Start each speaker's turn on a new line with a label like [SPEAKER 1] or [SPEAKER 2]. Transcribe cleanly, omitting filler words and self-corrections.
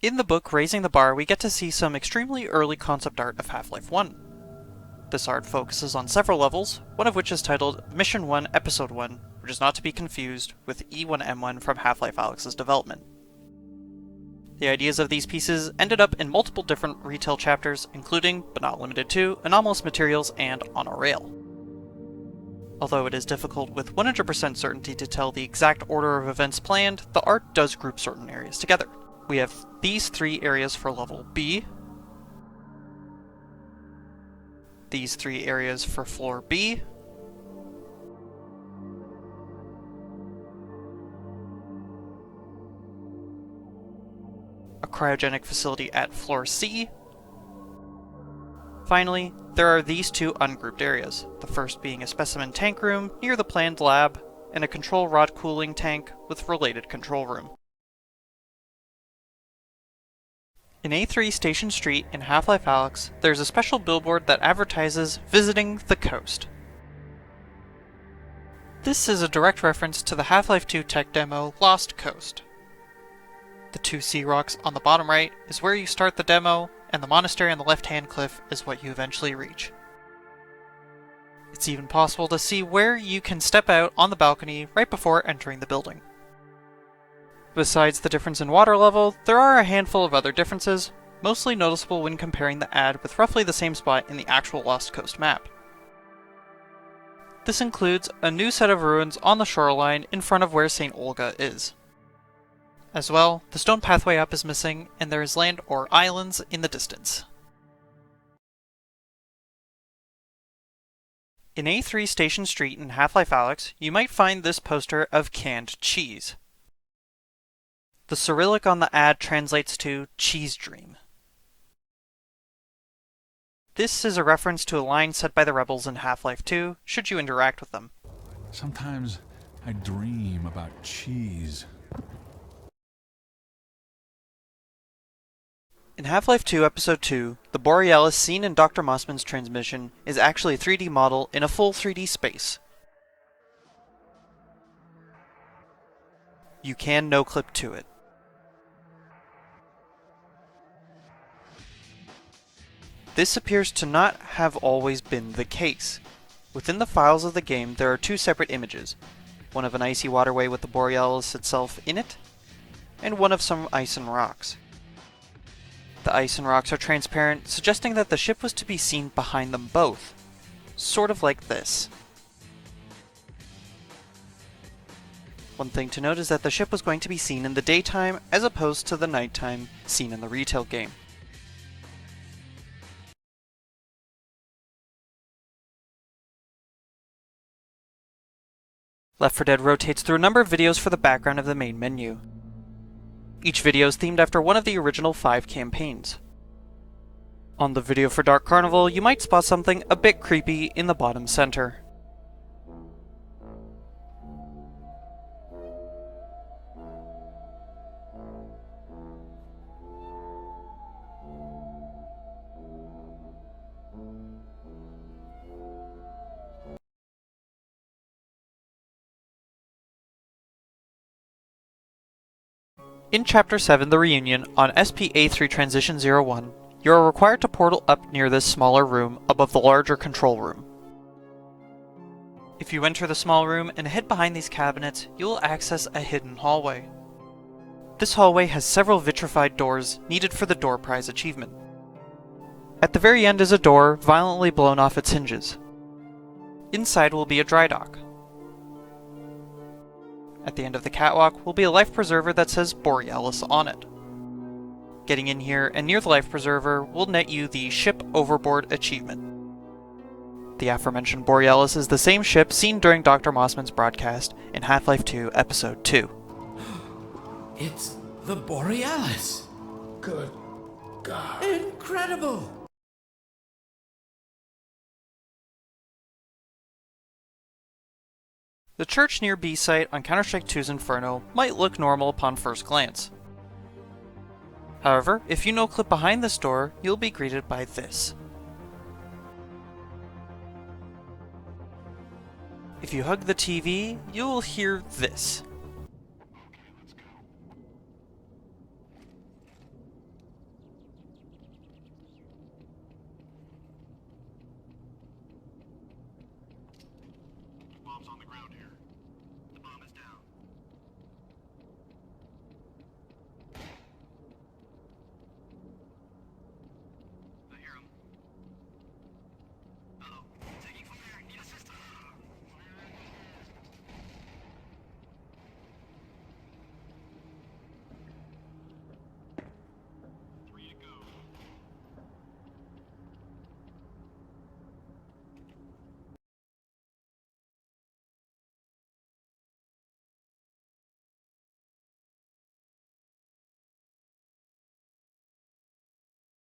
[SPEAKER 1] In the book Raising the Bar, we get to see some extremely early concept art of Half-Life 1. This art focuses on several levels, one of which is titled Mission 1 Episode 1, which is not to be confused with E1M1 from Half-Life Alyx's development. The ideas of these pieces ended up in multiple different retail chapters, including, but not limited to, Anomalous Materials and On a Rail. Although it is difficult with 100% certainty to tell the exact order of events planned, the art does group certain areas together. We have these 3 areas for level B, these 3 areas for floor B, a cryogenic facility at floor C. Finally, there are these 2 ungrouped areas, the first being a specimen tank room near the planned lab, and a control rod cooling tank with related control room. In A3 Station Street in Half-Life Alyx, there's a special billboard that advertises visiting the coast. This is a direct reference to the Half-Life 2 tech demo Lost Coast. The 2 sea rocks on the bottom right is where you start the demo, and the monastery on the left-hand cliff is what you eventually reach. It's even possible to see where you can step out on the balcony right before entering the building. Besides the difference in water level, there are a handful of other differences, mostly noticeable when comparing the ad with roughly the same spot in the actual Lost Coast map. This includes a new set of ruins on the shoreline in front of where St. Olga is. As well, the stone pathway up is missing, and there is land or islands in the distance. In A3 Station Street in Half-Life Alyx, you might find this poster of canned cheese. The Cyrillic on the ad translates to Cheese Dream. This is a reference to a line said by the rebels in Half-Life 2, should you interact with them.
[SPEAKER 2] Sometimes I dream about cheese.
[SPEAKER 1] In Half-Life 2 Episode 2, the Borealis seen in Dr. Mossman's transmission is actually a 3D model in a full 3D space. You can no-clip to it. This appears to not have always been the case. Within the files of the game, there are 2 separate images, one of an icy waterway with the Borealis itself in it, and one of some ice and rocks. The ice and rocks are transparent, suggesting that the ship was to be seen behind them both, sort of like this. One thing to note is that the ship was going to be seen in the daytime as opposed to the nighttime seen in the retail game. Left 4 Dead rotates through a number of videos for the background of the main menu. Each video is themed after one of the original 5 campaigns. On the video for Dark Carnival, you might spot something a bit creepy in the bottom center. In Chapter 7, The Reunion, on SP-A3 Transition 01, you are required to portal up near this smaller room above the larger control room. If you enter the small room and head behind these cabinets, you will access a hidden hallway. This hallway has several vitrified doors needed for the door prize achievement. At the very end is a door violently blown off its hinges. Inside will be a dry dock. At the end of the catwalk will be a life preserver that says Borealis on it. Getting in here and near the life preserver will net you the Ship Overboard achievement. The aforementioned Borealis is the same ship seen during Dr. Mossman's broadcast in Half-Life 2 Episode 2.
[SPEAKER 3] It's the Borealis!
[SPEAKER 4] Good God.
[SPEAKER 3] Incredible!
[SPEAKER 1] The church near B-Site on Counter-Strike 2's Inferno might look normal upon first glance. However, if you no-clip behind this door, you'll be greeted by this. If you hug the TV, you'll hear this.
[SPEAKER 4] bombs on the ground here.